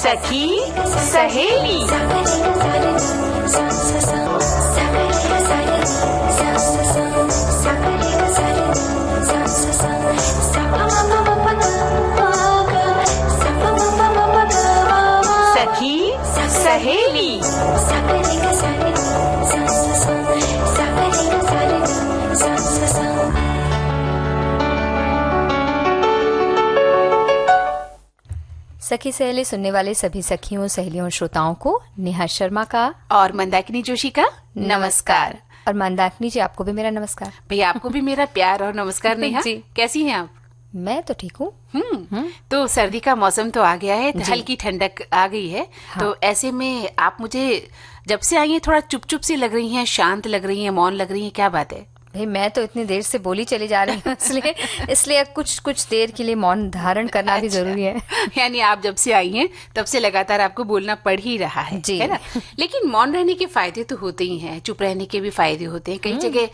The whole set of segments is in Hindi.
सखी सहेली। सखी सहेली। सखी सहेली सुनने वाले सभी सखियों, सहेलियों और श्रोताओं को नेहा शर्मा का और मंदाकिनी जोशी का नमस्कार। और मंदाकिनी जी, आपको भी मेरा नमस्कार। भैया आपको भी मेरा प्यार और नमस्कार। नेहा जी। कैसी हैं आप? मैं तो ठीक हूँ। तो सर्दी का मौसम तो आ गया है, हल्की ठंडक आ गई है। हाँ। तो ऐसे में आप मुझे जब से आई हैं थोड़ा चुप चुप सी लग रही हैं, शांत लग रही हैं, मौन लग रही हैं, क्या बात है? भाई मैं तो इतनी देर से बोली चली जा रही हूँ, इसलिए कुछ देर के लिए मौन धारण करना भी जरूरी है। यानी आप जब से आई हैं तब से लगातार आपको बोलना पड़ ही रहा है, जी। है ना? लेकिन मौन रहने के फायदे तो होते ही हैं, चुप रहने के भी फायदे होते हैं। कई जगह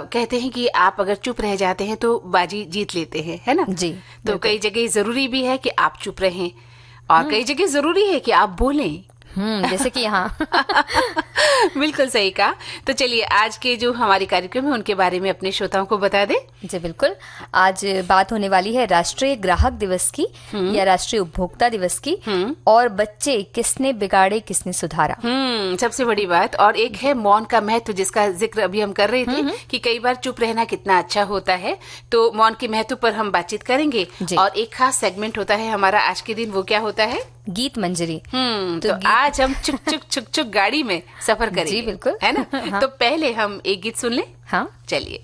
कहते हैं कि आप अगर चुप रह जाते हैं तो बाजी जीत लेते हैं, है ना? जी, तो कई जगह जरूरी भी है कि आप चुप रहें और कई जगह जरूरी है कि आप बोलें। जैसे कि यहाँ बिल्कुल सही कहा। तो चलिए आज के जो हमारे कार्यक्रम है उनके बारे में अपने श्रोताओं को बता दें। जी बिल्कुल। आज बात होने वाली है राष्ट्रीय ग्राहक दिवस की या राष्ट्रीय उपभोक्ता दिवस की, और बच्चे किसने बिगाड़े किसने सुधारा। सबसे बड़ी बात। और एक है मौन का महत्व, जिसका जिक्र अभी हम कर रहे थे कि कई बार चुप रहना कितना अच्छा होता है। तो मौन के महत्व पर हम बातचीत करेंगे। और एक खास सेगमेंट होता है हमारा आज के दिन, वो क्या होता है? गीत मंजरी। तो आज हम चुक चुक चुक चुक गाड़ी में सफर करेंगे। जी बिल्कुल, है ना? हाँ। तो पहले हम एक गीत सुन लें। हाँ चलिए।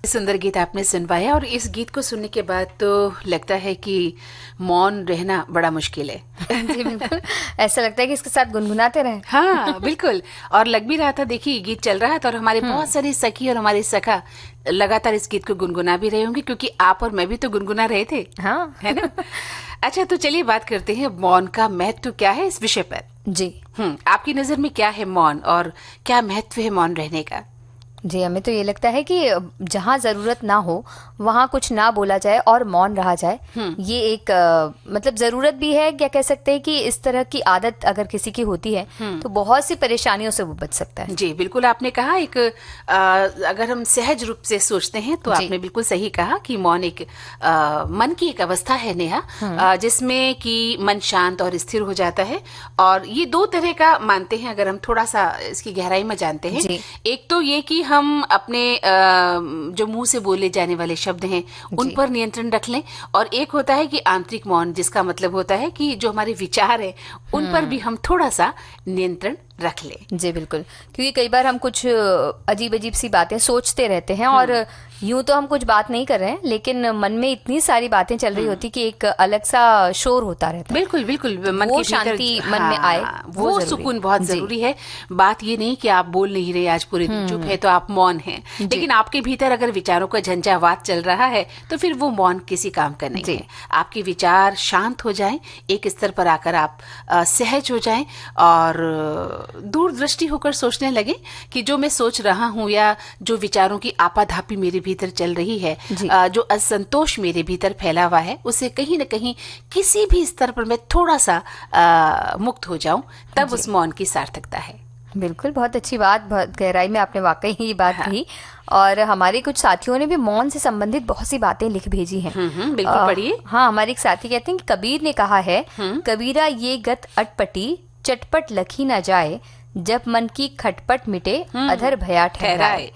सुंदर गीत आपने सुनवाया और इस गीत को सुनने के बाद तो लगता है कि मौन रहना बड़ा मुश्किल है। जी बिल्कुल, ऐसा लगता है कि इसके साथ गुनगुनाते रहें। हाँ बिल्कुल। और लग भी रहा था, देखिए गीत चल रहा था और हमारे बहुत सारी सखी और हमारे सखा लगातार इस गीत को गुनगुना भी रहे होंगे, क्योंकि आप और मैं भी तो गुनगुना रहे थे। हाँ है ना? अच्छा, तो चलिए बात करते हैं मौन का महत्व क्या है इस विषय पर। जी। आपकी नजर में क्या है मौन और क्या महत्व है मौन रहने का? जी, हमें तो ये लगता है कि जहाँ जरूरत ना हो वहाँ कुछ ना बोला जाए और मौन रहा जाए। ये एक मतलब जरूरत भी है, क्या कह सकते हैं कि इस तरह की आदत अगर किसी की होती है तो बहुत सी परेशानियों से वो बच सकता है। जी बिल्कुल, आपने कहा एक अगर हम सहज रूप से सोचते हैं तो आपने बिल्कुल सही कहा कि मौन एक मन की एक अवस्था है नेहा, जिसमें कि मन शांत और स्थिर हो जाता है। और ये दो तरह का मानते हैं, अगर हम थोड़ा सा इसकी गहराई में जानते हैं। एक तो ये कि हम अपने जो मुंह से बोले जाने वाले शब्द हैं उन पर नियंत्रण रख लें, और एक होता है कि आंतरिक मौन, जिसका मतलब होता है कि जो हमारे विचार हैं उन पर भी हम थोड़ा सा नियंत्रण रख लें। जी बिल्कुल, क्योंकि कई बार हम कुछ अजीब अजीब सी बातें सोचते रहते हैं और यूं तो हम कुछ बात नहीं कर रहे हैं, लेकिन मन में इतनी सारी बातें चल रही होती कि एक अलग सा शोर होता रहता है। बिल्कुल बिल्कुल, मन वो के शांति मन में आए, वो सुकून बहुत जरूरी है। बात ये नहीं कि आप बोल नहीं रहे, आज पूरे दिन चुप है तो आप मौन हैं, लेकिन आपके भीतर अगर विचारों का झंझावात चल रहा है तो फिर वो मौन किसी काम का नहीं है। आपके विचार शांत हो जाएं, एक स्तर पर आकर आप सहज हो जाएं और दूरदृष्टि होकर सोचने लगे कि जो मैं सोच रहा हूँ या जो विचारों की आपाधापी मेरे भीतर चल रही है, जो असंतोष मेरे भीतर फैला हुआ है, उसे कहीं न कहीं किसी भी स्तर पर मैं थोड़ा सा मुक्त हो जाऊं, तब उस मौन की सार्थकता है। बिल्कुल, बहुत अच्छी बात, बहुत गहराई में आपने वाकई ये बात कही। और हमारे कुछ साथियों ने भी मौन से संबंधित बहुत सी बातें लिख भेजी हैं। बिल्कुल पढ़िए। हाँ, हमारे एक साथी कहते हैं कि कबीर ने कहा है, कबीरा ये गत अटपटी चटपट लखी न जाए, जब मन की खटपट मिटे अधर भया ठहराए।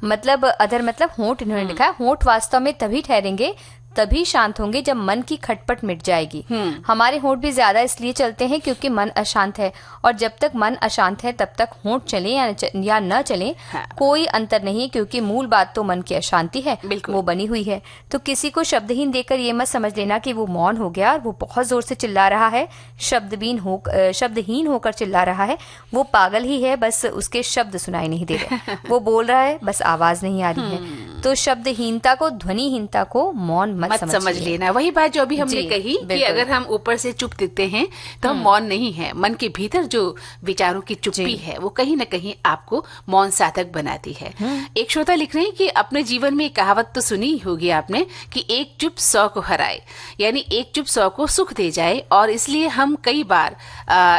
मतलब अधर मतलब होंठ, इन्होंने लिखा है होंठ वास्तव में तभी ठहरेंगे, तभी शांत होंगे जब मन की खटपट मिट जाएगी। हमारे होंठ भी ज्यादा इसलिए चलते हैं क्योंकि मन अशांत है, और जब तक मन अशांत है तब तक होंठ चले या न चले कोई अंतर नहीं है, क्योंकि मूल बात तो मन की अशांति है, वो बनी हुई है। तो किसी को शब्दहीन देकर ये मत समझ लेना कि वो मौन हो गया और वो बहुत जोर से चिल्ला रहा है, शब्दहीन होकर चिल्ला रहा है। वो पागल ही है, बस उसके शब्द सुनाई नहीं दे रहे। वो बोल रहा है, बस आवाज नहीं आ रही है। तो शब्दहीनता को, ध्वनिहीनता को मौन मत समझ लेना। वही बात जो अभी हमने कही कि अगर हम ऊपर से चुप दिखते हैं तो हम मौन नहीं है। मन के भीतर जो विचारों की चुप्पी है वो कहीं ना कहीं आपको मौन साधक बनाती है। एक श्रोता लिख रहे हैं कि अपने जीवन में एक कहावत तो सुनी ही होगी आपने कि एक चुप 100 को हराए, यानी एक चुप 100 को सुख दे जाए। और इसलिए हम कई बार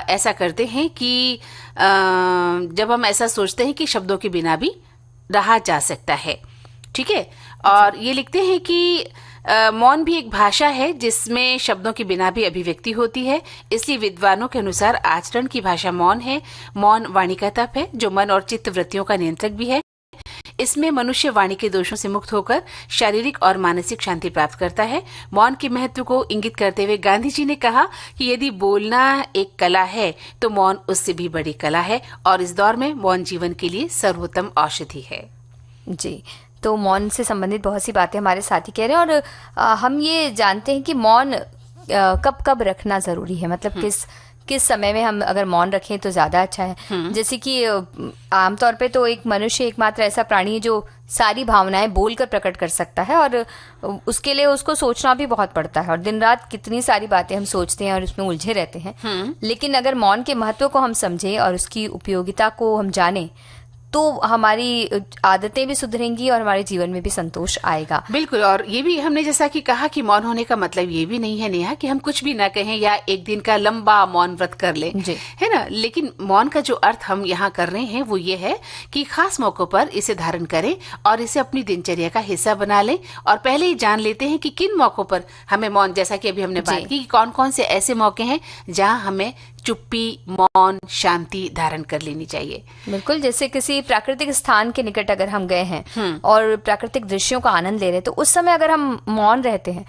ऐसा करते हैं कि जब हम ऐसा सोचते हैं कि शब्दों के बिना भी रहा जा सकता है। ठीक है। और ये लिखते हैं कि मौन भी एक भाषा है जिसमें शब्दों के बिना भी अभिव्यक्ति होती है। इसलिए विद्वानों के अनुसार आचरण की भाषा मौन है। मौन वाणी का तप है जो मन और चित्त वृत्तियों का नियंत्रक भी है। इसमें मनुष्य वाणी के दोषों से मुक्त होकर शारीरिक और मानसिक शांति प्राप्त करता है। मौन के महत्व को इंगित करते हुए गांधी जी ने कहा कि यदि बोलना एक कला है तो मौन उससे भी बड़ी कला है, और इस दौर में मौन जीवन के लिए सर्वोत्तम औषधि है। जी, तो मौन से संबंधित बहुत सी बातें हमारे साथी कह रहे हैं, और हम ये जानते हैं कि मौन कब कब रखना जरूरी है, मतलब किस समय में हम अगर मौन रखें तो ज्यादा अच्छा है। जैसे कि आमतौर पे तो एक मनुष्य एकमात्र ऐसा प्राणी है जो सारी भावनाएं बोलकर प्रकट कर सकता है, और उसके लिए उसको सोचना भी बहुत पड़ता है, और दिन रात कितनी सारी बातें हम सोचते हैं और उसमें उलझे रहते हैं। लेकिन अगर मौन के महत्व को हम समझें और उसकी उपयोगिता को हम जानें तो हमारी आदतें भी सुधरेंगी और हमारे जीवन में भी संतोष आएगा। बिल्कुल। और ये भी हमने जैसा कि कहा कि मौन होने का मतलब ये भी नहीं है नेहा कि हम कुछ भी ना कहें या एक दिन का लंबा मौन व्रत कर लें, है ना। लेकिन मौन का जो अर्थ हम यहाँ कर रहे हैं वो ये है कि खास मौकों पर इसे धारण करें और इसे अपनी दिनचर्या का हिस्सा बना लें, और पहले ही जान लेते हैं कि किन मौकों पर हमें मौन, जैसा कि अभी हमने बात की कि कौन कौन से ऐसे मौके हैं जहाँ हमें चुप्पी, मौन, शांति धारण कर लेनी चाहिए। बिल्कुल। जैसे किसी प्राकृतिक स्थान के निकट अगर हम गए हैं और प्राकृतिक दृश्यों का आनंद ले रहे हैं, तो उस समय अगर हम मौन रहते हैं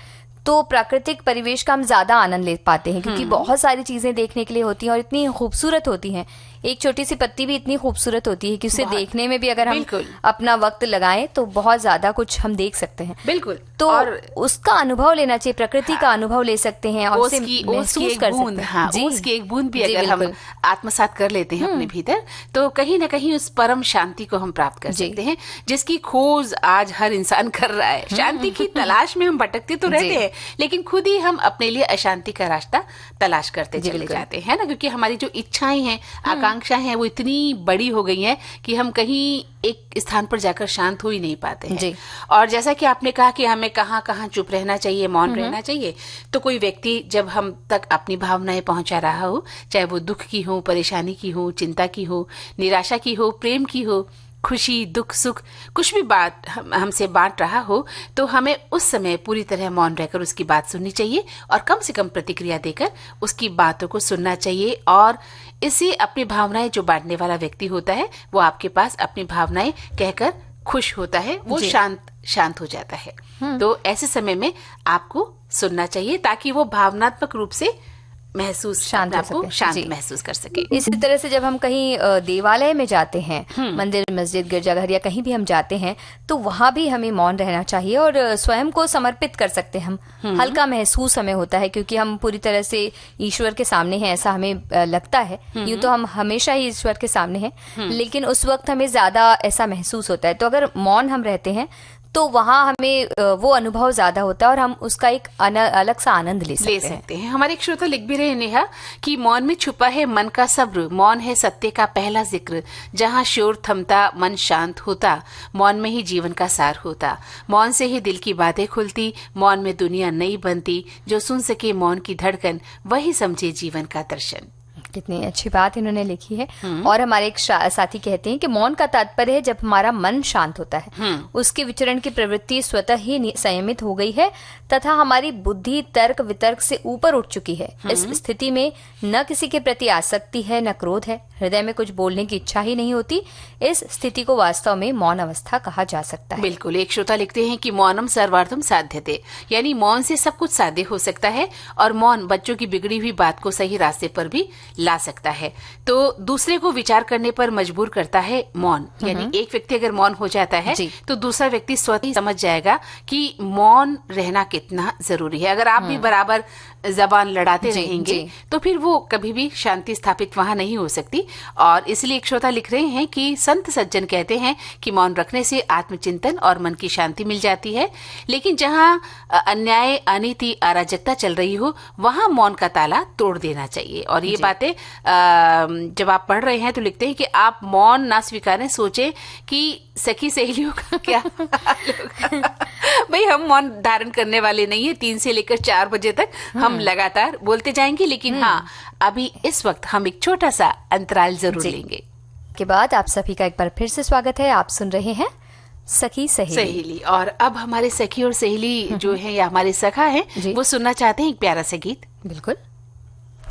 तो प्राकृतिक परिवेश का हम ज्यादा आनंद ले पाते हैं, क्योंकि बहुत सारी चीजें देखने के लिए होती हैं और इतनी खूबसूरत होती हैं। एक छोटी सी पत्ती भी इतनी खूबसूरत होती है कि उसे देखने में भी अगर हम अपना वक्त लगाएं तो बहुत ज्यादा कुछ हम देख सकते हैं। बिल्कुल। तो और उसका अनुभव लेना चाहिए, प्रकृति का अनुभव ले सकते हैं और उसे महसूस कर सकते हैं। जी, उसकी एक बूंद भी अगर हम आत्मसात कर लेते हैं अपने भीतर तो कहीं ना कहीं उस परम शांति को हम प्राप्त कर सकते हैं, जिसकी खोज आज हर इंसान कर रहा है। शांति की तलाश में हम भटकते तो रहते हैं, लेकिन खुद ही हम अपने लिए अशांति का रास्ता तलाश करते चले जाते हैं ना, क्योंकि हमारी जो इच्छाएं हैं, आकांक्षाएं हैं, वो इतनी बड़ी हो गई हैं कि हम कहीं एक स्थान पर जाकर शांत हो ही नहीं पाते हैं। और जैसा कि आपने कहा कि हमें कहाँ कहाँ चुप रहना चाहिए, मौन रहना चाहिए, तो कोई व्यक्ति जब हम तक अपनी भावनाएं पहुंचा रहा हो, चाहे वो दुख की हो, परेशानी की हो, चिंता की हो, निराशा की हो, प्रेम की हो, खुशी, दुख, सुख, कुछ भी बात हमसे बांट रहा हो, तो हमें उस समय पूरी तरह मौन रहकर उसकी बात सुननी चाहिए और कम से कम प्रतिक्रिया देकर उसकी बातों को सुनना चाहिए। और इससे अपनी भावनाएं, जो बांटने वाला व्यक्ति होता है वो आपके पास अपनी भावनाएं कहकर खुश होता है, वो शांत हो जाता है। तो ऐसे समय में आपको सुनना चाहिए ताकि वो भावनात्मक रूप से शांत महसूस कर सके। इसी तरह से जब हम कहीं देवालय में जाते हैं, मंदिर, मस्जिद, गिरजाघर या कहीं भी हम जाते हैं, तो वहां भी हमें मौन रहना चाहिए और स्वयं को समर्पित कर सकते हैं हम। हल्का महसूस हमें होता है क्योंकि हम पूरी तरह से ईश्वर के सामने हैं, ऐसा हमें लगता है। यूं तो हम हमेशा ही ईश्वर के सामने हैं, लेकिन उस वक्त हमें ज्यादा ऐसा महसूस होता है। तो अगर मौन हम रहते हैं तो वहाँ हमें वो अनुभव ज्यादा होता है और हम उसका एक अलग सा आनंद ले सकते हैं। हमारे एक श्रोता लिख भी रहे हैं नेहा कि मौन में छुपा है मन का सब्र, मौन है सत्य का पहला जिक्र, जहाँ शोर थमता मन शांत होता, मौन में ही जीवन का सार होता, मौन से ही दिल की बातें खुलती, मौन में दुनिया नई बनती, जो सुन सके मौन की धड़कन वही समझे जीवन का दर्शन। कितनी अच्छी बात इन्होंने लिखी है। और हमारे एक साथी कहते हैं कि मौन का तात्पर्य है जब हमारा मन शांत होता है, उसके विचरण की प्रवृत्ति स्वतः ही संयमित हो गई है तथा हमारी बुद्धि तर्क वितर्क से ऊपर उठ चुकी है। इस स्थिति में न किसी के प्रति आसक्ति है, न क्रोध है, हृदय में कुछ बोलने की इच्छा ही नहीं होती। इस स्थिति को वास्तव में मौन अवस्था कहा जा सकता है। बिल्कुल। एक श्रोता लिखते हैं कि मौनम सर्वार्थम साध्यते, यानी मौन से सब कुछ साध्य हो सकता है और मौन बच्चों की बिगड़ी हुई बात को सही रास्ते पर भी ला सकता है। तो दूसरे को विचार करने पर मजबूर करता है मौन। यानी एक व्यक्ति अगर मौन हो जाता है तो दूसरा व्यक्ति स्वतः ही समझ जाएगा कि मौन रहना कितना जरूरी है। अगर आप भी बराबर जबान लड़ाते रहेंगे तो फिर वो कभी भी शांति स्थापित वहां नहीं हो सकती। और इसलिए एक श्रोता लिख रहे हैं कि संत सज्जन कहते हैं कि मौन रखने से आत्मचिंतन और मन की शांति मिल जाती है, लेकिन जहां अन्याय, अनीति, अराजकता चल रही हो वहां मौन का ताला तोड़ देना चाहिए। और ये बातें जब आप पढ़ रहे हैं तो लिखते हैं कि आप मौन ना स्वीकारें, सोचे कि सखी सहेलियों का क्या हाल होगा। भाई हम मौन धारण करने वाले नहीं है। 3 से लेकर 4 बजे तक हम लगातार बोलते जाएंगे, लेकिन हाँ अभी इस वक्त हम एक छोटा सा अंतराल जरूर लेंगे। के बाद आप सभी का एक बार फिर से स्वागत है। आप सुन रहे हैं सखी सहेली। और अब हमारे सखी और सहेली जो है या हमारे सखा है वो सुनना चाहते हैं एक प्यारा सा गीत। बिल्कुल।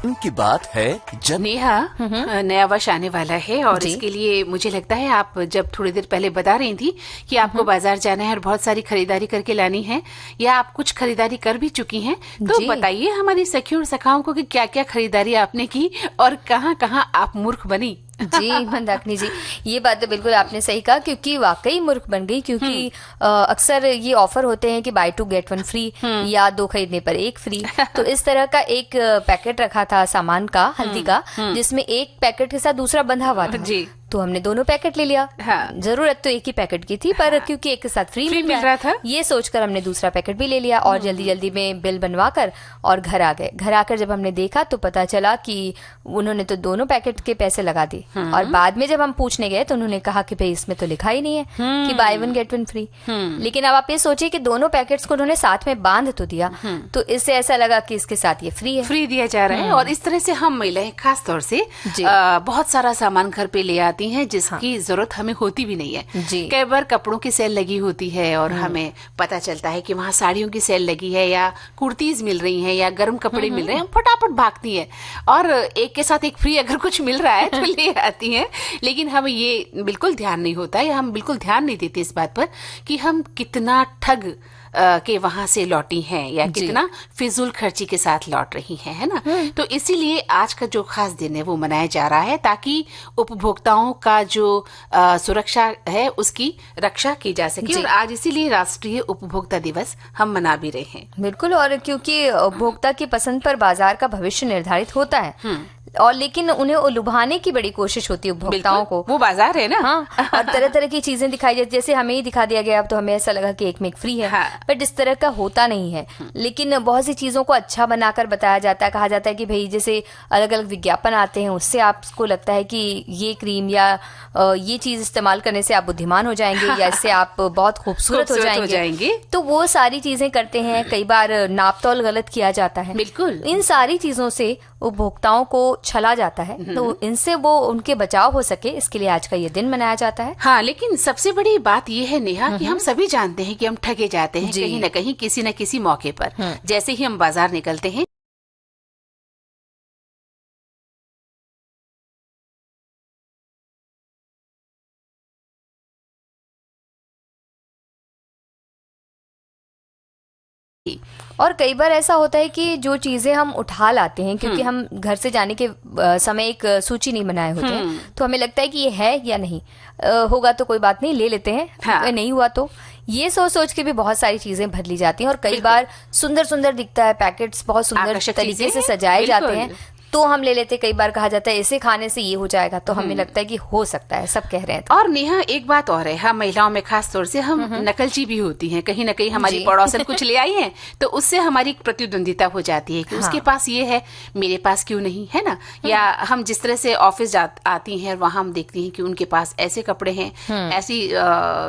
उनकी बात है जब नेहा नया वर्ष आने वाला है और इसके लिए मुझे लगता है आप जब थोड़ी देर पहले बता रही थी कि आपको बाजार जाना है और बहुत सारी खरीदारी करके लानी है, या आप कुछ खरीदारी कर भी चुकी हैं, तो बताइए हमारी सखियों और सखाओं को कि क्या क्या खरीदारी आपने की और कहाँ कहाँ आप मूर्ख बनी। जी मंदाकिनी जी, ये बात तो बिल्कुल आपने सही कहा, क्योंकि वाकई मूर्ख बन गई। क्योंकि अक्सर ये ऑफर होते हैं कि बाय 2 गेट 1 फ्री या 2 खरीदने पर 1 फ्री। तो इस तरह का एक पैकेट रखा था सामान का, हल्दी का, जिसमें एक पैकेट के साथ दूसरा बंधा हुआ था। जी। तो हमने दोनों पैकेट ले लिया। हाँ। जरूरत तो एक ही पैकेट की थी, पर क्योंकि एक के साथ फ्री मिल रहा था, ये सोचकर हमने दूसरा पैकेट भी ले लिया और जल्दी जल्दी में बिल बनवाकर और घर आ गए। घर आकर जब हमने देखा तो पता चला कि उन्होंने तो दोनों पैकेट के पैसे लगा दिए। और बाद में जब हम पूछने गए तो उन्होंने कहा कि भाई इसमें तो लिखा ही नहीं है कि बाय 1 गेट 1 फ्री। लेकिन अब आप ये सोचिए कि दोनों पैकेट्स को उन्होंने साथ में बांध तो दिया, तो इससे ऐसा लगा कि इसके साथ ये फ्री है, फ्री दिया जा रहा है। और इस तरह से हम महिलाएं खास तौर से बहुत सारा सामान घर पे ले आती हैं जिसकी जरूरत हमें होती भी नहीं है। कई बार कपड़ों की सेल लगी होती है और हमें पता चलता है कि वहाँ साड़ियों की सेल लगी है या कुर्तीज मिल रही हैं या गर्म कपड़े मिल रहे हैं, हम फटाफट भागती हैं और एक के साथ एक फ्री अगर कुछ मिल रहा है तो ले आती हैं। लेकिन हमें ये बिल्कुल ध्यान नहीं होता या हम बिल्कुल ध्यान नहीं देते इस बात पर कि हम कितना ठग के वहां से लौटी हैं या कितना फिजूल खर्ची के साथ लौट रही हैं, है ना। तो इसीलिए आज का जो खास दिन है वो मनाया जा रहा है ताकि उपभोक्ताओं का जो सुरक्षा है उसकी रक्षा की जा सके। और आज इसीलिए राष्ट्रीय उपभोक्ता दिवस हम मना भी रहे हैं। बिल्कुल। और क्योंकि उपभोक्ता की पसंद पर बाजार का भविष्य निर्धारित होता है, और लेकिन उन्हें लुभाने की बड़ी कोशिश होती है उपभोक्ताओं को। वो बाजार है ना। हाँ। और तरह तरह की चीजें दिखाई जाती, जैसे हमें ही दिखा दिया गया, अब तो हमें ऐसा लगा कि एक में एक फ्री है। हाँ। बट इस तरह का होता नहीं है। लेकिन बहुत सी चीजों को अच्छा बनाकर बताया जाता है, कहा जाता है कि भाई जैसे अलग अलग विज्ञापन आते हैं, उससे आपको लगता है कि ये क्रीम या ये चीज इस्तेमाल करने से आप बुद्धिमान हो जाएंगे या इससे आप बहुत खूबसूरत हो जाएंगे। तो वो सारी चीजें करते हैं। कई बार नापतोल गलत किया जाता है। बिल्कुल। इन सारी चीजों से उपभोक्ताओं को छला जाता है, तो इनसे वो उनके बचाव हो सके इसके लिए आज का ये दिन मनाया जाता है। हाँ, लेकिन सबसे बड़ी बात ये है नेहा कि हम सभी जानते हैं कि हम ठगे जाते हैं कहीं न कहीं किसी न किसी मौके पर। जैसे ही हम बाजार निकलते हैं और कई बार ऐसा होता है कि जो चीजें हम उठा लाते हैं, क्योंकि हम घर से जाने के समय एक सूची नहीं बनाए होते हैं, तो हमें लगता है कि ये है या नहीं, होगा तो कोई बात नहीं ले लेते हैं। हाँ। नहीं हुआ तो ये सोच सोच के भी बहुत सारी चीजें भर ली जाती हैं। और कई बार सुंदर सुंदर दिखता है, पैकेट्स बहुत सुंदर तरीके से सजाए जाते हैं, तो हम ले लेते। कई बार कहा जाता है इसे खाने से ये हो जाएगा, तो हमें लगता है कि हो सकता है, सब कह रहे हैं। और नेहा एक बात और है, हम महिलाओं में खास तौर से हम नकलची भी होती हैं। कहीं ना कहीं हमारी पड़ोसन कुछ ले आई है तो उससे हमारी एक प्रतिद्वंदिता हो जाती है कि उसके पास ये है, मेरे पास क्यों नहीं, है ना। या हम जिस तरह से ऑफिस आती हैं वहां हम देखती हैं कि उनके पास ऐसे कपड़े हैं, ऐसी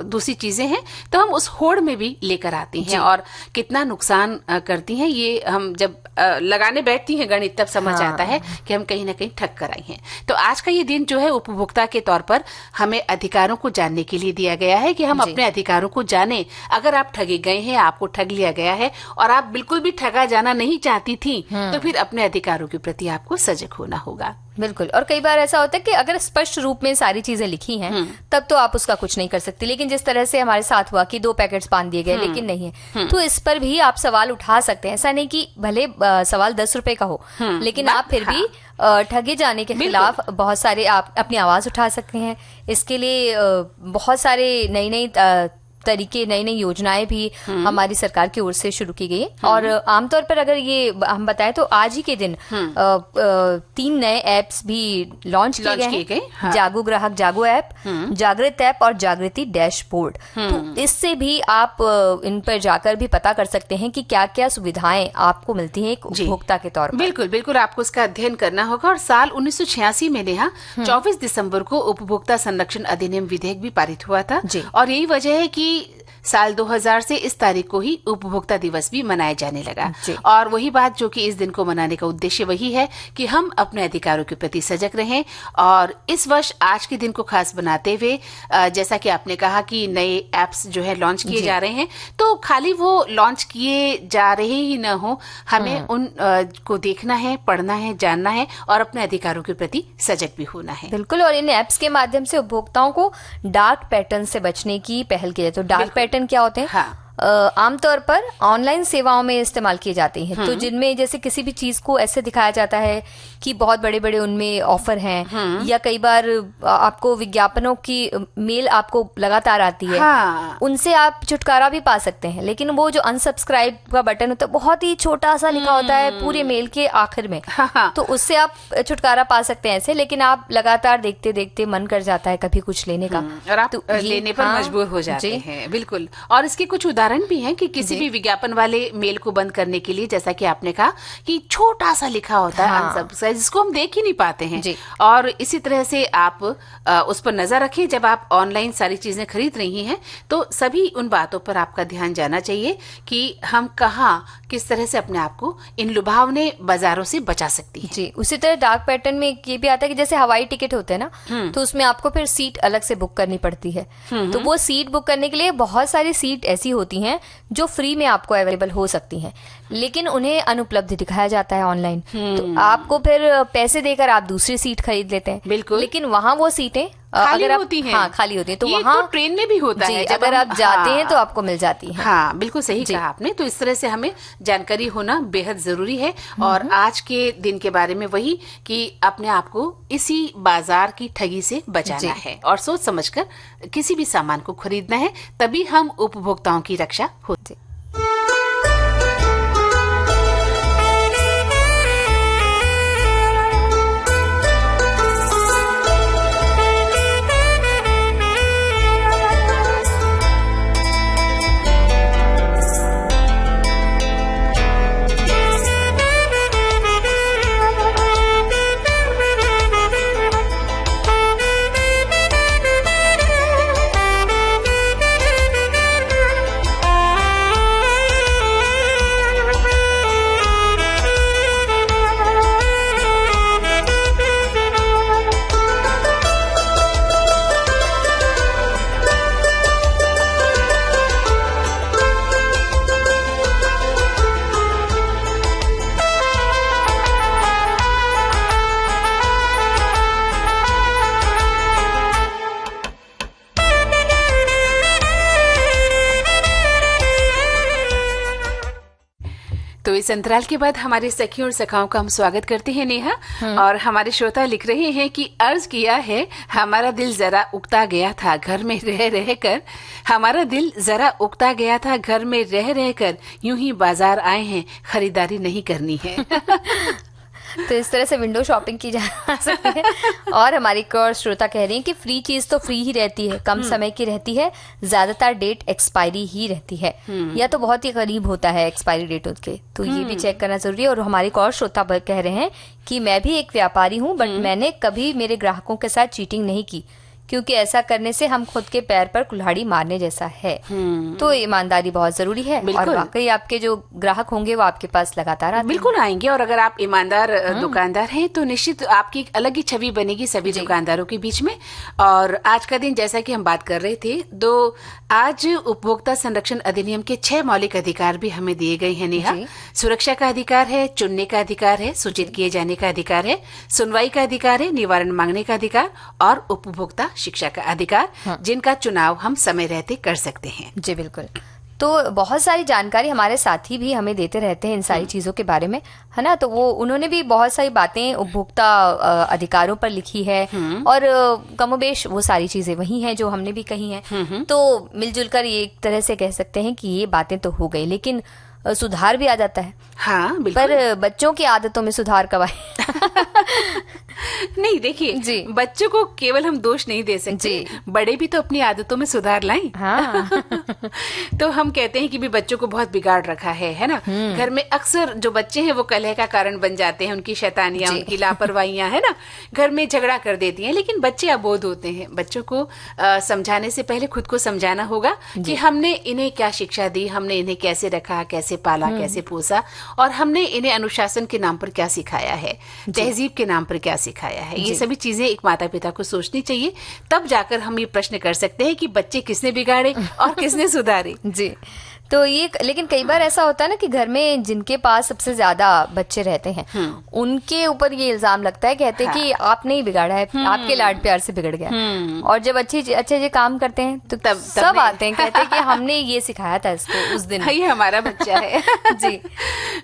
दूसरी चीजें हैं, तो हम उस होड़ में भी लेकर आती हैं और कितना नुकसान करती हैं। ये हम जब लगाने बैठती हैं गणित तब समझ आता है कि हम कहीं ना कहीं ठग कर आई हैं। तो आज का ये दिन जो है उपभोक्ता के तौर पर हमें अधिकारों को जानने के लिए दिया गया है कि हम अपने अधिकारों को जाने। अगर आप ठगे गए हैं, आपको ठग लिया गया है और आप बिल्कुल भी ठगा जाना नहीं चाहती थी, तो फिर अपने अधिकारों के प्रति आपको सजग होना होगा। बिल्कुल। और कई बार ऐसा होता है कि अगर स्पष्ट रूप में सारी चीजें लिखी हैं तब तो आप उसका कुछ नहीं कर सकते, लेकिन जिस तरह से हमारे साथ हुआ कि 2 पैकेट्स बांध दिए गए लेकिन नहीं है, तो इस पर भी आप सवाल उठा सकते हैं। ऐसा नहीं कि भले सवाल 10 रुपए का हो, लेकिन आप फिर भी ठगे जाने के खिलाफ बहुत सारे आप अपनी आवाज उठा सकते हैं। इसके लिए बहुत सारे नई तरीके, नई योजनाएं भी हमारी सरकार की ओर से शुरू की गई। और आमतौर पर अगर ये हम बताएं तो आज ही के दिन 3 नए ऐप्स भी लॉन्च किए गए। हाँ। जागो ग्राहक जागो ऐप, जागृत ऐप और जागृति डैशबोर्ड। तो इससे भी आप इन पर जाकर भी पता कर सकते हैं कि क्या क्या सुविधाएं आपको मिलती हैं एक उपभोक्ता के तौर पर। बिल्कुल बिल्कुल, आपको इसका अध्ययन करना होगा। और साल 1986 में नेहा 24 दिसंबर को उपभोक्ता संरक्षण अधिनियम विधेयक भी पारित हुआ था। और यही वजह है कि साल 2000 से इस तारीख को ही उपभोक्ता दिवस भी मनाया जाने लगा। और वही बात जो कि इस दिन को मनाने का उद्देश्य वही है कि हम अपने अधिकारों के प्रति सजग रहें। और इस वर्ष आज के दिन को खास बनाते हुए जैसा कि आपने कहा कि नए ऐप्स जो है लॉन्च किए जा रहे हैं, तो खाली वो लॉन्च किए जा रहे ही न हो, हमें उन को देखना है, पढ़ना है, जानना है और अपने अधिकारों के प्रति सजग भी होना है। बिल्कुल। और इन ऐप्स के माध्यम से उपभोक्ताओं को डार्क पैटर्न से बचने की पहल की जाए। तो डार्क पैटर्न क्या होते हैं? हाँ। आमतौर पर ऑनलाइन सेवाओं में इस्तेमाल किए जाते हैं। तो जिनमें जैसे किसी भी चीज को ऐसे दिखाया जाता है कि बहुत बड़े बड़े उनमें ऑफर हैं, या कई बार आपको विज्ञापनों की मेल आपको लगातार आती है। हाँ। उनसे आप छुटकारा भी पा सकते हैं। लेकिन वो जो अनसब्सक्राइब का बटन होता है बहुत ही छोटा सा लिखा होता है पूरे मेल के आखिर में। हाँ। तो उससे आप छुटकारा पा सकते हैं ऐसे, लेकिन आप लगातार देखते देखते मन कर जाता है कभी कुछ लेने का, और आप तो लेने पर मजबूर हो जाते हैं। बिल्कुल। और इसके कुछ उदाहरण भी हैं कि किसी भी विज्ञापन वाले मेल को बंद करने के लिए, जैसा कि आपने कहा कि छोटा सा लिखा होता है अनसब्सक्राइब, जिसको हम देख ही नहीं पाते हैं। और इसी तरह से आप उस पर नजर रखें। जब आप ऑनलाइन सारी चीजें खरीद रही हैं तो सभी उन बातों पर आपका ध्यान जाना चाहिए कि हम कहाँ किस तरह से अपने आप को इन लुभावने बाजारों से बचा सकती हैं। जी। उसी तरह डार्क पैटर्न में ये भी आता है कि जैसे हवाई टिकट होते हैं ना, तो उसमें आपको फिर सीट अलग से बुक करनी पड़ती है। तो वो सीट बुक करने के लिए बहुत सारी सीट ऐसी होती हैं जो फ्री में आपको अवेलेबल हो सकती हैं, लेकिन उन्हें अनुपलब्ध दिखाया जाता है ऑनलाइन। तो आपको फिर पैसे देकर आप दूसरी सीट खरीद लेते हैं। बिल्कुल। लेकिन वहाँ वो सीटें खाली होती हैं। हाँ, खाली होती है। तो ये वहाँ तो ट्रेन में भी होता है, जब अगर आप जाते हैं तो आपको मिल जाती है। हाँ, बिल्कुल सही कहा आपने। तो इस तरह से हमें जानकारी होना बेहद जरूरी है। और आज के दिन के बारे में वही कि अपने आप को इसी बाजार की ठगी से बचाना है और सोच समझकर किसी भी सामान को खरीदना है, तभी हम उपभोक्ताओं की रक्षा होती। तो इस अंतराल के बाद हमारे सखियों और सखाओं का हम स्वागत करते हैं नेहा। और हमारे श्रोता लिख रहे हैं कि अर्ज किया है, हमारा दिल जरा उकता गया था घर में रह रह कर, हमारा दिल जरा उकता गया था घर में रह रह कर, यूं ही बाजार आए हैं खरीदारी नहीं करनी है। तो इस तरह से विंडो शॉपिंग की जा सकती है। और हमारी एक और श्रोता कह रही है कि फ्री चीज तो फ्री ही रहती है, कम समय की रहती है, ज्यादातर डेट एक्सपायरी ही रहती है, या तो बहुत ही करीब होता है एक्सपायरी डेट उसके। तो ये भी चेक करना जरूरी है। और हमारी एक और श्रोता कह रहे हैं कि मैं भी एक व्यापारी हूँ, बट मैंने कभी मेरे ग्राहकों के साथ चीटिंग नहीं की, क्योंकि ऐसा करने से हम खुद के पैर पर कुल्हाड़ी मारने जैसा है। तो ईमानदारी बहुत जरूरी है और वाकई आपके जो ग्राहक होंगे वो आपके पास लगातार आते बिल्कुल आएंगे। और अगर आप ईमानदार दुकानदार हैं तो निश्चित आपकी एक अलग ही छवि बनेगी सभी दुकानदारों के बीच में। और आज का दिन जैसा कि हम बात कर रहे थे, तो आज उपभोक्ता संरक्षण अधिनियम के 6 मौलिक अधिकार भी हमें दिए गए हैं नेहा। सुरक्षा का अधिकार है, चुनने का अधिकार है, सूचित किए जाने का अधिकार है, सुनवाई का अधिकार है, निवारण मांगने का अधिकार और उपभोक्ता शिक्षा का अधिकार, जिनका चुनाव हम समय रहते कर सकते हैं। जी बिल्कुल। तो बहुत सारी जानकारी हमारे साथी भी हमें देते रहते हैं इन सारी चीजों के बारे में, है ना। तो वो उन्होंने भी बहुत सारी बातें उपभोक्ता अधिकारों पर लिखी है और कमोबेश वो सारी चीजें वही हैं जो हमने भी कही हैं। तो मिलजुल कर ये एक तरह से कह सकते हैं कि ये बातें तो हो गई, लेकिन सुधार भी आ जाता है। हाँ बिल्कुल। पर बच्चों की आदतों में सुधार कब आए? नहीं देखिए, बच्चों को केवल हम दोष नहीं दे सकते, बड़े भी तो अपनी आदतों में सुधार लाएं। हाँ। तो हम कहते हैं कि भी बच्चों को बहुत बिगाड़ रखा है ना। घर में अक्सर जो बच्चे हैं वो कलह का कारण बन जाते हैं, उनकी शैतानियां, उनकी लापरवाहियां, है ना, घर में झगड़ा कर देती हैं। लेकिन बच्चे अबोध होते हैं। बच्चों को समझाने से पहले खुद को समझाना होगा कि हमने इन्हें क्या शिक्षा दी, हमने इन्हें कैसे रखा, कैसे पाला, कैसे पोसा, और हमने इन्हें अनुशासन के नाम पर क्या सिखाया है, तहजीब के नाम पर क्या सिखाया है। ये सभी चीजें एक माता पिता को सोचनी चाहिए। तब जाकर हम ये प्रश्न कर सकते हैं कि बच्चे किसने बिगाड़े और किसने सुधारे। जी। तो ये लेकिन कई बार ऐसा होता है ना कि घर में जिनके पास सबसे ज्यादा बच्चे रहते हैं उनके ऊपर ये इल्जाम लगता है, कहते हैं कि आपने ही बिगाड़ा है, आपके लाड प्यार से बिगड़ गया। और जब अच्छे काम करते हैं तो तब सब आते हैं, कहते हैं कि हमने ये सिखाया था इसको उस दिन, ये हमारा बच्चा है। जी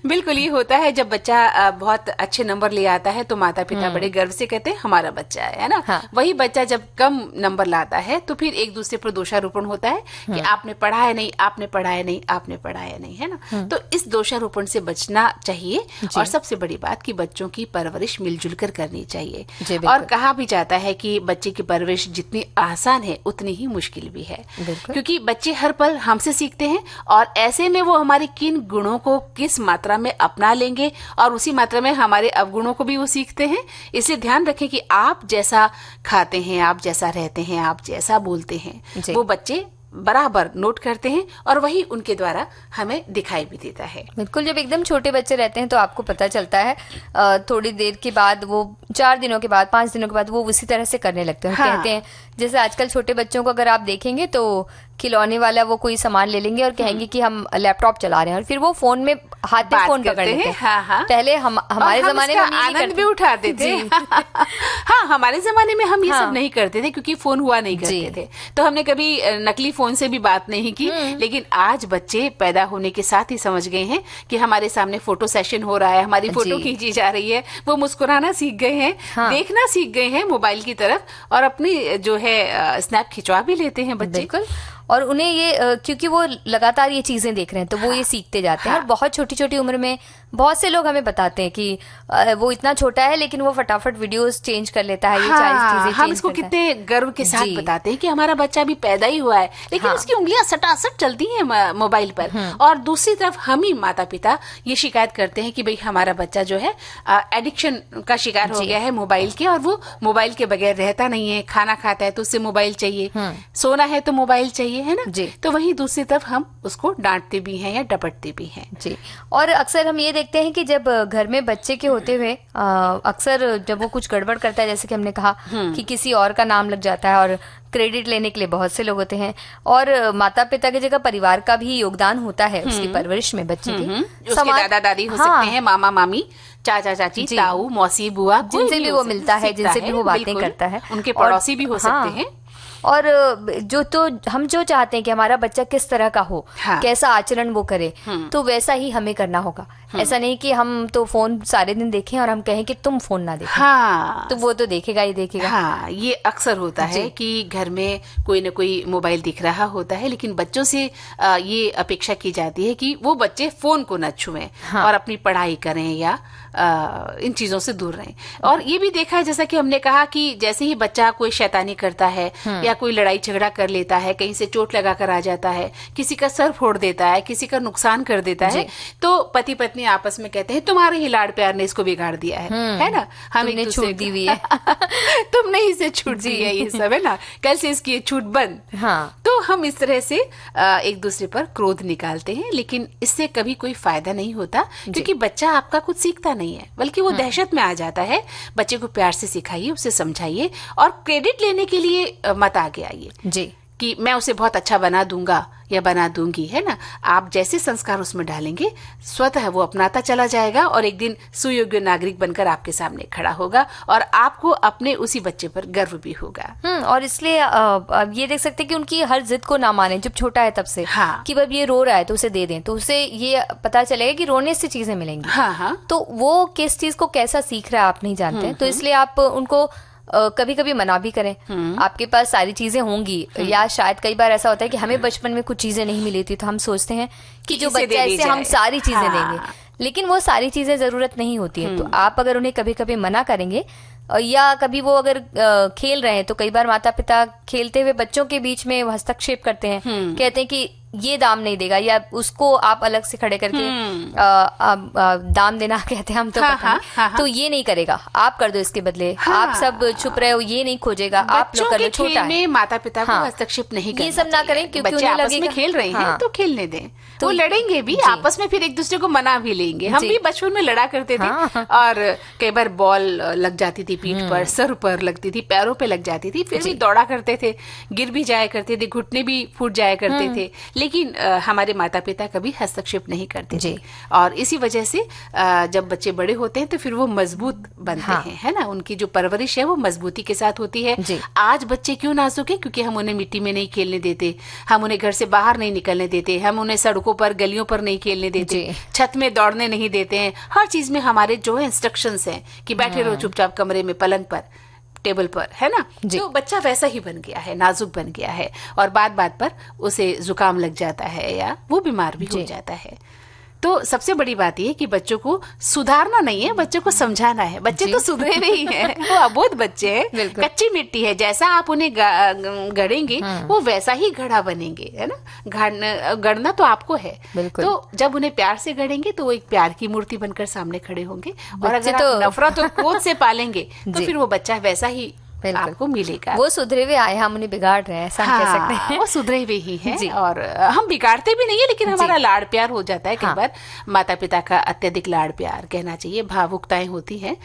बिल्कुल ये होता है। जब बच्चा बहुत अच्छे नंबर ले आता है तो माता पिता बड़े गर्व से कहते हैं हमारा बच्चा है ना। वही बच्चा जब कम नंबर लाता है तो फिर एक दूसरे पर दोषारोपण होता है कि आपने पढ़ाया नहीं, आपने पढ़ाया नहीं, आपने पढ़ाया नहीं, है ना। तो इस दोषारोपण से बचना चाहिए। और सबसे बड़ी बात कि बच्चों की परवरिश मिलजुल कर करनी चाहिए। और कहा भी जाता है कि बच्चे की परवरिश जितनी आसान है उतनी ही मुश्किल भी है, क्योंकि बच्चे हर पल हमसे सीखते हैं और ऐसे में वो हमारे किन गुणों को किस मात्रा में अपना लेंगे और उसी मात्रा में हमारे अवगुणों को भी वो सीखते हैं। इसलिए ध्यान रखें कि आप जैसा खाते हैं, आप जैसा रहते हैं, आप जैसा बोलते हैं, वो बच्चे बराबर नोट करते हैं और वही उनके द्वारा हमें दिखाई भी देता है। बिल्कुल। जब एकदम छोटे बच्चे रहते हैं तो आपको पता चलता है थोड़ी देर के बाद, वो 4 दिनों के बाद, 5 दिनों के बाद वो उसी तरह से करने लगते हैं। कहते हैं जैसे आजकल छोटे बच्चों को अगर आप देखेंगे तो खिलौने वाला वो कोई सामान ले लेंगे और कहेंगे कि हम लैपटॉप चला रहे हैं और फिर वो फोन में हाथ में फोन पकड़ लेते हैं। हाँ। पहले हमारे जमाने में आनंद भी उठाते थे। हाँ, हमारे जमाने में हम ये सब नहीं करते थे क्योंकि फोन हुआ नहीं करते थे, तो हमने कभी नकली फोन से भी बात नहीं की। लेकिन आज बच्चे पैदा होने के साथ ही समझ गए हैं कि हमारे सामने फोटो सेशन हो रहा है, हमारी फोटो खींची जा रही है। वो मुस्कुराना सीख गए हैं, देखना सीख गए हैं मोबाइल की तरफ, और अपनी जो है स्नैप खिंचवा भी लेते हैं बच्चे। बिल्कुल। और उन्हें ये क्योंकि वो लगातार ये चीजें देख रहे हैं तो वो ये सीखते जाते हैं। और बहुत छोटी छोटी उम्र में बहुत से लोग हमें बताते हैं कि वो इतना छोटा है लेकिन वो फटाफट वीडियोस चेंज कर लेता है, ये सारी चीजें हम इसको कितने गर्व के साथ बताते हैं कि हमारा बच्चा भी पैदा ही हुआ है, लेकिन उसकी उंगलियां सटासट चलती हैं मोबाइल पर। और दूसरी तरफ हम ही माता पिता ये शिकायत करते हैं कि भाई हमारा बच्चा जो है एडिक्शन का शिकार हो गया है मोबाइल के, और वो मोबाइल के बगैर रहता नहीं है। खाना खाता है तो उससे मोबाइल चाहिए, सोना है तो मोबाइल चाहिए, है ना। तो वहीं दूसरी तरफ हम उसको डांटते भी हैं या डपटते भी हैं। जी। और अक्सर हम ये देखते हैं कि जब घर में बच्चे के होते हुए अक्सर जब वो कुछ गड़बड़ करता है, जैसे कि हमने कहा कि किसी और का नाम लग जाता है और क्रेडिट लेने के लिए बहुत से लोग होते हैं, और माता पिता की जगह परिवार का भी योगदान होता है उसकी परवरिश में बच्चे की। उसके दादा दादी हो सकते हैं, मामा मामी, चाचा चाची, ताऊ, मौसी, बुआ, जिनसे भी वो मिलता है, जिनसे भी वो बातें करता है, उनके पड़ोसी भी हो सकते हैं। और हम जो चाहते हैं कि हमारा बच्चा किस तरह का हो, कैसा आचरण वो करे, तो वैसा ही हमें करना होगा। ऐसा नहीं कि हम तो फोन सारे दिन देखें और हम कहें कि तुम फोन ना देखो। तो वो तो देखेगा ही देखेगा। ये अक्सर होता है कि घर में कोई न कोई मोबाइल दिख रहा होता है, लेकिन बच्चों से ये अपेक्षा की जाती है कि वो बच्चे फोन को न छुएं और अपनी पढ़ाई करें या इन चीजों से दूर रहें। और ये भी देखा है, जैसा कि हमने कहा कि जैसे ही बच्चा कोई शैतानी करता है या कोई लड़ाई झगड़ा कर लेता है, कहीं से चोट लगा कर आ जाता है, किसी का सर फोड़ देता है, किसी का नुकसान कर देता है, तो पति पत्नी आपस में कहते हैं तुम्हारे ही लाड़ प्यार ने इसको बिगाड़ दिया है ना, हमने छूट दी हुई है तुमने ही इसे छूट दी है, ये सब है ना, कल से इसकी छूट बंद। हाँ। तो हम इस तरह से एक दूसरे पर क्रोध निकालते हैं, लेकिन इससे कभी कोई फायदा नहीं होता, क्योंकि बच्चा आपका कुछ सीखता नहीं है, बल्कि वो दहशत में आ जाता है। बच्चे को प्यार से सिखाइए, उसे समझाइए, और क्रेडिट लेने के लिए मत आगे आइए जी कि मैं उसे बहुत अच्छा बना दूंगा या बना दूंगी, है ना। आप जैसे संस्कार उसमें डालेंगे, स्वतः वो अपनाता चला जाएगा और एक दिन सुयोग्य नागरिक बनकर आपके सामने खड़ा होगा, और आपको अपने उसी बच्चे पर गर्व भी होगा। और इसलिए अब ये देख सकते हैं कि उनकी हर जिद को ना माने जब छोटा है तब से। हाँ। कि अब ये रो रहा है तो उसे दे दें, तो उसे ये पता चलेगा कि रोने से चीजें मिलेंगी। हाँ। तो वो किस चीज को कैसा सीख रहा है आप नहीं जानते, तो इसलिए आप उनको कभी कभी मना भी करें। आपके पास सारी चीजें होंगी, या शायद कई बार ऐसा होता है कि हमें बचपन में कुछ चीजें नहीं मिली थी, तो हम सोचते हैं कि जो बच्चा है इसे हम सारी चीजें देंगे, लेकिन वो सारी चीजें जरूरत नहीं होती है। तो आप अगर उन्हें कभी कभी मना करेंगे, या कभी वो अगर खेल रहे हैं, तो कई बार माता पिता खेलते हुए बच्चों के बीच में हस्तक्षेप करते हैं, कहते हैं कि ये दाम नहीं देगा, या उसको आप अलग से खड़े करके दाम देना कहते हैं हम, तो पता नहीं। तो ये नहीं करेगा, आप कर दो इसके बदले। आप सब चुप रहे हो, ये नहीं खोजेगा, आप लोग कर लो, छोटा है। माता पिता को हस्तक्षेप नहीं करना, ये सब ना करें, क्योंकि बच्चे आपस में खेल रहे हैं तो खेलने दें। तो वो लड़ेंगे भी आपस में, फिर एक दूसरे को मना भी लेंगे। हम भी बचपन में लड़ा करते थे, और कई बार बॉल लग जाती थी पीठ पर, सर पर लगती थी, पैरों पे लग जाती थी, फिर भी दौड़ा करते थे, गिर भी जाया करते थे, घुटने भी फूट जाया करते थे, लेकिन हमारे माता पिता कभी हस्तक्षेप नहीं करते थे। और इसी वजह से जब बच्चे बड़े होते हैं तो फिर वो मजबूत बनते हैं, है ना। उनकी जो परवरिश है वो मजबूती के साथ होती है। आज बच्चे क्यों नाजुक है? क्योंकि हम उन्हें मिट्टी में नहीं खेलने देते, हम उन्हें घर से बाहर नहीं निकलने देते, हम उन्हें सड़कों पर गलियों पर नहीं खेलने देते, छत में दौड़ने नहीं देते हैं। हर चीज में हमारे जो है इंस्ट्रक्शंस हैं कि बैठे रहो चुपचाप कमरे में, पलंग पर, टेबल पर, है ना। तो बच्चा वैसा ही बन गया है, नाजुक बन गया है, और बात बात पर उसे जुकाम लग जाता है या वो बीमार भी हो जाता है। तो सबसे बड़ी बात ये कि बच्चों को सुधारना नहीं है, बच्चों को समझाना है। बच्चे तो सुधरे नहीं हैं, वो अबोध बच्चे हैं, कच्ची मिट्टी है। जैसा आप उन्हें गढ़ेंगे वो वैसा ही घड़ा बनेंगे, है ना। गढ़ना तो आपको है। तो जब उन्हें प्यार से गढ़ेंगे तो वो एक प्यार की मूर्ति बनकर सामने खड़े होंगे, और अगर आप नफरत और क्रोध से पालेंगे तो फिर वो बच्चा वैसा ही आपको मिलेगा। वो सुधरे हुए आए, हम उन्हें बिगाड़ रहे हैं, ऐसा कह सकते हैं। वो सुधरे हुए ही हैं, और हम बिगाड़ते भी नहीं है, लेकिन हमारा लाड़ प्यार हो जाता है कई बार। माता पिता का अत्यधिक लाड़ प्यार कहना चाहिए, भावुकताएं होती हैं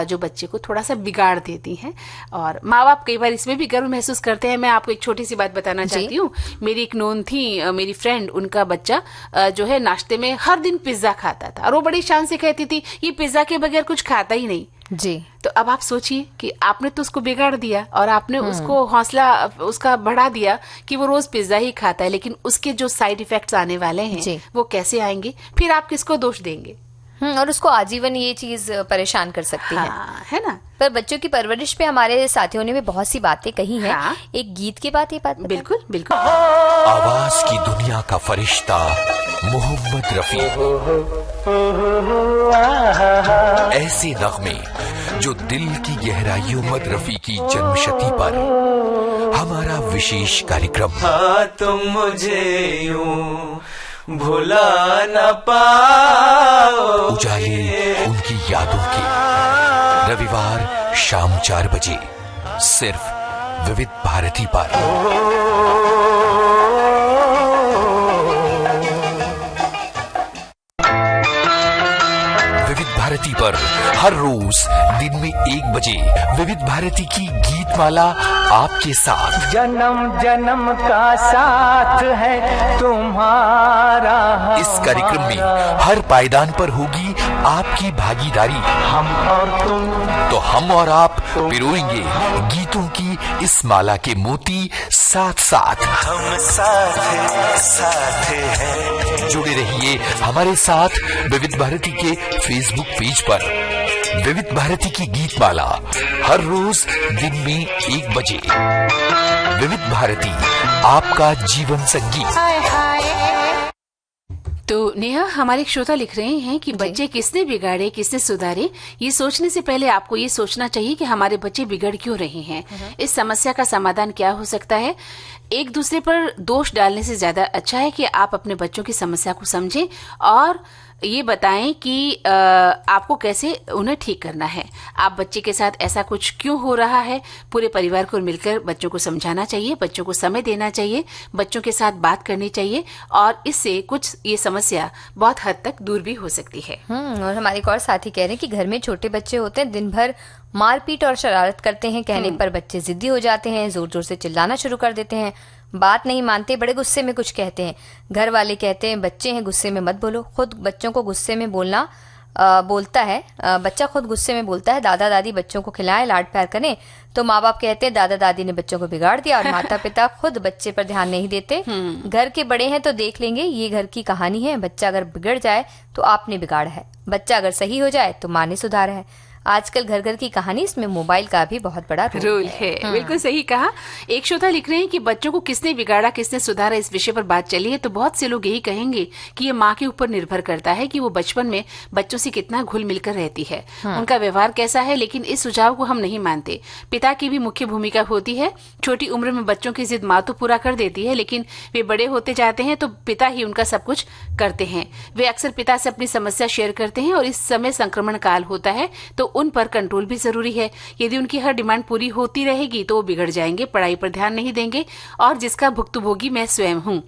जो बच्चे को थोड़ा सा बिगाड़ देती हैं, और माँ बाप कई बार इसमें भी गर्व महसूस करते हैं। मैं आपको एक छोटी सी बात बताना चाहती हूँ। मेरी एक नोन थी, मेरी फ्रेंड, उनका बच्चा जो है नाश्ते में हर दिन पिज्जा खाता था, और वो बड़ी शान से कहती थी ये पिज्जा के बगैर कुछ खाता ही नहीं जी। तो अब आप सोचिए कि आपने तो उसको बिगाड़ दिया, और आपने उसको हौसला उसका बढ़ा दिया कि वो रोज पिज्जा ही खाता है, लेकिन उसके जो साइड इफेक्ट्स आने वाले हैं वो कैसे आएंगे? फिर आप किसको दोष देंगे? और उसको आजीवन ये चीज परेशान कर सकती है ना। पर बच्चों की परवरिश पे हमारे साथियों ने भी बहुत सी बातें कही हैं। एक गीत के बाद ये बात बिल्कुल बिल्कुल। आवाज की दुनिया का फरिश्ता मोहम्मद रफी, ऐसे नगमे जो दिल की गहराइयों मोहम्मद रफी की जन्मशती पर हमारा विशेष कार्यक्रम। हाँ तुम मुझे यूं भुला न पाओ, उजाले उनकी यादों के, रविवार शाम 4 बजे सिर्फ विविध भारती पर। विविध भारती पर हर रोज दिन में 1 बजे विविध भारती की गीत माला आपके साथ। जन्म जन्म का साथ है तुम्हारा। इस कार्यक्रम में हर पायदान पर होगी आपकी भागीदारी। हम और तुम, तो हम और आप पिरोएंगे गीतों की इस माला के मोती साथ साथ। हम साथ हैं। जुड़े रहिए हमारे साथ विविध भारती के फेसबुक पेज पर। विविध भारती की गीत माला हर रोज दिन में 1 बजे। विविध भारती, आपका जीवन संगीत। तो नेहा, हमारे एक श्रोता लिख रहे हैं कि बच्चे किसने बिगाड़े किसने सुधारे, ये सोचने से पहले आपको ये सोचना चाहिए कि हमारे बच्चे बिगड़ क्यों रहे हैं, इस समस्या का समाधान क्या हो सकता है। एक दूसरे पर दोष डालने से ज्यादा अच्छा है कि आप अपने बच्चों की समस्या को समझें और ये बताएं कि आपको कैसे उन्हें ठीक करना है। आप बच्चे के साथ ऐसा कुछ क्यों हो रहा है, पूरे परिवार को मिलकर बच्चों को समझाना चाहिए, बच्चों को समय देना चाहिए, बच्चों के साथ बात करनी चाहिए और इससे कुछ ये समस्या बहुत हद तक दूर भी हो सकती है। और हमारे एक और साथी कह रहे हैं कि घर में छोटे बच्चे होते हैं, दिन भर मारपीट और शरारत करते हैं, कहने पर बच्चे जिद्दी हो जाते हैं, जोर जोर से चिल्लाना शुरू कर देते हैं, बात नहीं मानते, बड़े गुस्से में कुछ कहते हैं। घर वाले कहते हैं बच्चे हैं, गुस्से में मत बोलो। खुद बच्चों को गुस्से में बोलता है, बच्चा खुद गुस्से में बोलता है, दादा दादी बच्चों को खिलाएं, लाड प्यार करें, तो माँ बाप कहते हैं दादा दादी ने बच्चों को बिगाड़ दिया और माता पिता खुद बच्चे पर ध्यान नहीं देते। घर के बड़े हैं तो देख लेंगे, ये घर की कहानी है। बच्चा अगर बिगड़ जाए तो आपने बिगाड़ा है, बच्चा अगर सही हो जाए तो माँ ने सुधारा है। आजकल घर घर की कहानी, इसमें मोबाइल का भी बहुत बड़ा रोल है। बिल्कुल सही कहा। एक श्रोता लिख रहे हैं कि बच्चों को किसने बिगाड़ा किसने सुधारा, इस विषय पर बात चली है तो बहुत से लोग यही कहेंगे कि ये माँ के ऊपर निर्भर करता है कि वो बचपन में बच्चों से कितना घुल मिलकर रहती है, उनका व्यवहार कैसा है। लेकिन इस सुझाव को हम नहीं मानते। पिता की भी मुख्य भूमिका होती है। छोटी उम्र में बच्चों की जिद माँ तो पूरा कर देती है, लेकिन वे बड़े होते जाते हैं तो पिता ही उनका सब कुछ करते हैं। वे अक्सर पिता से अपनी समस्या शेयर करते हैं और इस समय संक्रमण काल होता है तो उन पर कंट्रोल भी जरूरी है। यदि उनकी हर डिमांड पूरी होती रहेगी तो वो बिगड़ जाएंगे, पढ़ाई पर ध्यान नहीं देंगे और जिसका भुक्तभोगी मैं स्वयं हूँ।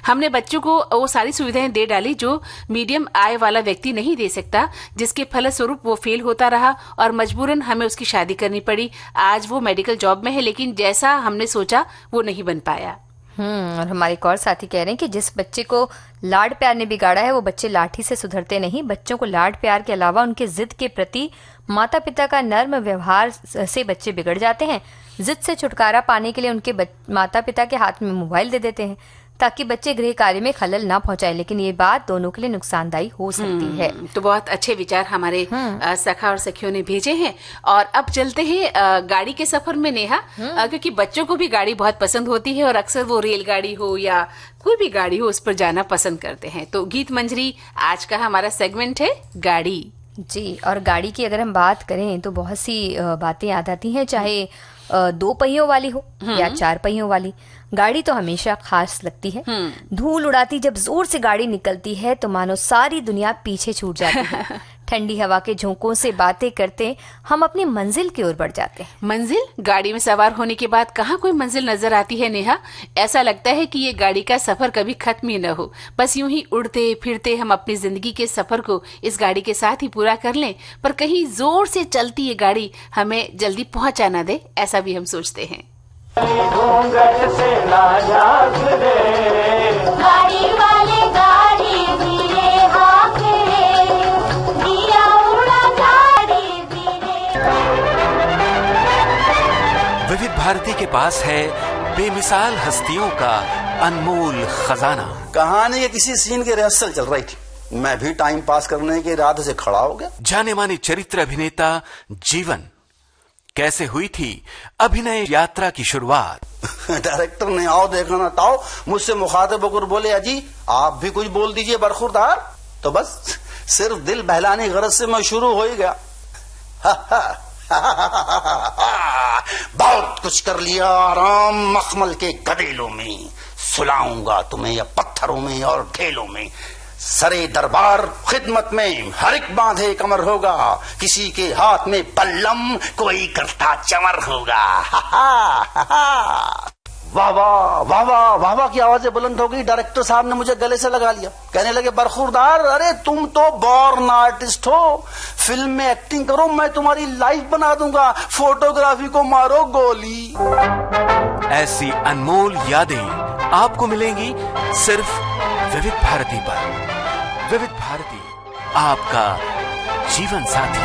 हमने बच्चों को वो सारी सुविधाएं दे डाली जो मीडियम आय वाला व्यक्ति नहीं दे सकता, जिसके फलस्वरूप वो फेल होता रहा और मजबूरन हमें उसकी शादी करनी पड़ी। आज वो मेडिकल जॉब में है, लेकिन जैसा हमने सोचा वो नहीं बन पाया। और हमारे एक और साथी कह रहे हैं कि जिस बच्चे को लाड प्यार ने बिगाड़ा है वो बच्चे लाठी से सुधरते नहीं। बच्चों को लाड प्यार के अलावा उनके जिद के प्रति माता पिता का नर्म व्यवहार से बच्चे बिगड़ जाते हैं। जिद से छुटकारा पाने के लिए उनके माता पिता के हाथ में मोबाइल दे देते हैं ताकि बच्चे गृह कार्य में खलल ना पहुंचाए, लेकिन ये बात दोनों के लिए नुकसानदायी हो सकती है। तो बहुत अच्छे विचार हमारे सखा और सखियों ने भेजे हैं। और अब चलते हैं गाड़ी के सफर में नेहा, क्योंकि बच्चों को भी गाड़ी बहुत पसंद होती है और अक्सर वो रेलगाड़ी हो या कोई भी गाड़ी हो उस पर जाना पसंद करते हैं। तो गीत मंजरी आज का हमारा सेगमेंट है गाड़ी जी। और गाड़ी की अगर हम बात करें तो बहुत सी बातें याद आती हैं, चाहे 2 पहियों वाली हो या 4 पहियों वाली। गाड़ी तो हमेशा खास लगती है। धूल उड़ाती जब जोर से गाड़ी निकलती है तो मानो सारी दुनिया पीछे छूट जाती है। ठंडी हवा के झोंकों से बातें करते हम अपनी मंजिल की ओर बढ़ जाते हैं। मंजिल, गाड़ी में सवार होने के बाद कहाँ कोई मंजिल नजर आती है नेहा। ऐसा लगता है कि ये गाड़ी का सफर कभी खत्म ही न हो, बस यूं ही उड़ते फिरते हम अपनी जिंदगी के सफर को इस गाड़ी के साथ ही पूरा कर लें। पर कहीं जोर से चलती ये गाड़ी हमें जल्दी पहुंचा ना दे, ऐसा भी हम सोचते हैं। घूंघट से ना झांक दे, गाड़ी वाले गाड़ी धीरे हाँक रे, दिया उड़ा गाड़ी धीरे। विविध भारती के पास है बेमिसाल हस्तियों का अनमोल खजाना। कहानी के किसी सीन की रिहर्सल चल रही थी, मैं भी टाइम पास करने के इरादे से खड़ा हो गया। जाने माने चरित्र अभिनेता जीवन, कैसे हुई थी अभिनय यात्रा की शुरुआत। डायरेक्टर ने आओ देखा ना ताओ मुझसे मुखातिब होकर बोले, अजी आप भी कुछ बोल दीजिए बरखुरदार। तो बस सिर्फ दिल बहलाने गरज से मैं शुरू हो ही गया। बहुत कुछ कर लिया आराम मखमल के गदेलों में, सुलाऊंगा तुम्हें या पत्थरों में और ढेलों में। सरे दरबार खिदमत में हर एक बांधे कमर होगा, किसी के हाथ में बल्लम कोई करता चमर होगा। वाह वाह वाह वाह वाह वाह की आवाजें बुलंद हो गई। डायरेक्टर साहब ने मुझे गले से लगा लिया, कहने लगे बरखुरदार, अरे तुम तो बॉर्न आर्टिस्ट हो, फिल्म में एक्टिंग करो, मैं तुम्हारी लाइफ बना दूंगा, फोटोग्राफी को मारो गोली। ऐसी अनमोल यादें आपको मिलेंगी सिर्फ विविध भारती पर। विविध भारती, आपका जीवन साथी।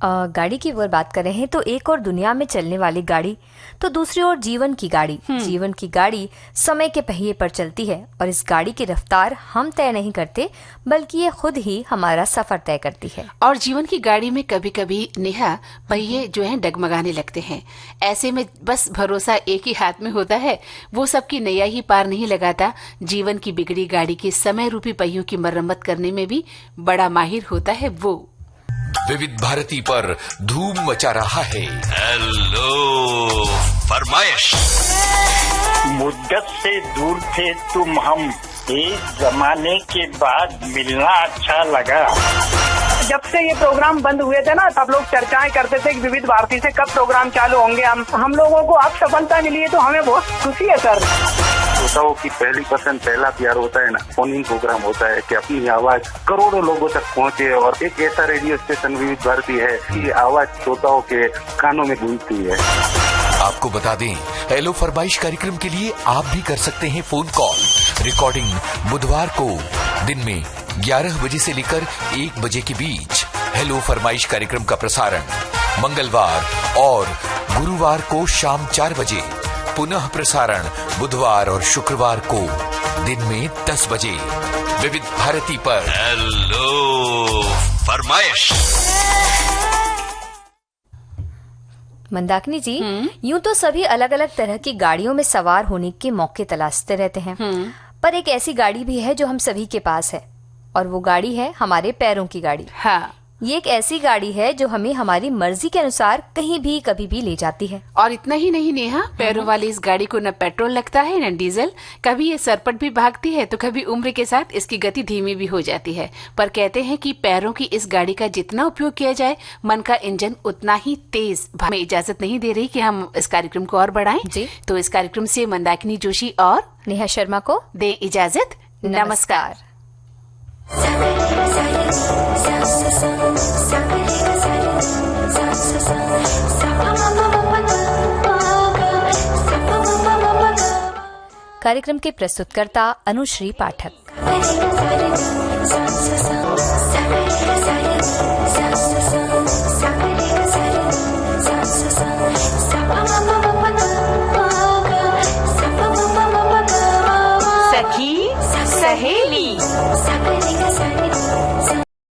गाड़ी की ओर बात कर रहे हैं तो एक और दुनिया में चलने वाली गाड़ी, तो दूसरी ओर जीवन की गाड़ी। जीवन की गाड़ी समय के पहिए पर चलती है और इस गाड़ी की रफ्तार हम तय नहीं करते, बल्कि ये खुद ही हमारा सफर तय करती है। और जीवन की गाड़ी में कभी कभी नेहा पहिए जो हैं डगमगाने लगते हैं। ऐसे में बस भरोसा एक ही हाथ में होता है, वो सबकी नैया ही पार नहीं लगाता। जीवन की बिगड़ी गाड़ी के समय रूपी पहियों की मरम्मत करने में भी बड़ा माहिर होता है वो। विविध भारती पर धूम मचा रहा है हेलो फरमाइश। मुद्दत से दूर थे तुम हम, एक जमाने के बाद मिलना अच्छा लगा। जब से ये प्रोग्राम बंद हुए थे ना, सब लोग चर्चाएं करते थे कि विविध भारती से कब प्रोग्राम चालू होंगे। हम लोगों को अब सफलता मिली है तो हमें बहुत खुशी है सर। श्रोताओं की पहली पसंद, पहला प्यार होता है ना, फोन इन प्रोग्राम होता है कि अपनी आवाज करोड़ों लोगों तक पहुंचे। और एक ऐसा रेडियो स्टेशन विविध भारती है कि आवाज श्रोताओं के कानों में गूंजती है। आपको बता दें, हेलो फरमाइश कार्यक्रम के लिए आप भी कर सकते हैं फोन कॉल। रिकॉर्डिंग बुधवार को दिन में 11 बजे से लेकर 1 बजे के बीच। हेलो फरमाइश कार्यक्रम का प्रसारण मंगलवार और गुरुवार को शाम 4 बजे। पुनः प्रसारण बुधवार और शुक्रवार को दिन में 10 बजे विविध भारती पर। हेलो फरमाइश। मंदाकिनी जी, यूं तो सभी अलग अलग तरह की गाड़ियों में सवार होने के मौके तलाशते रहते हैं, पर एक ऐसी गाड़ी भी है जो हम सभी के पास है, और वो गाड़ी है हमारे पैरों की गाड़ी। हाँ, ये एक ऐसी गाड़ी है जो हमें हमारी मर्जी के अनुसार कहीं भी कभी भी ले जाती है। और इतना ही नहीं नेहा, पैरों वाली इस गाड़ी को न पेट्रोल लगता है न डीजल। कभी ये सरपट भी भागती है तो कभी उम्र के साथ इसकी गति धीमी भी हो जाती है। पर कहते हैं कि पैरों की इस गाड़ी का जितना उपयोग किया जाए, मन का इंजन उतना ही तेज। हमें इजाजत नहीं दे रही कि हम इस कार्यक्रम को और बढ़ाएं जी। तो इस कार्यक्रम से मंदाकिनी जोशी और नेहा शर्मा को दे इजाजत। नमस्कार। कार्यक्रम के प्रस्तुतकर्ता अनुश्री पाठक।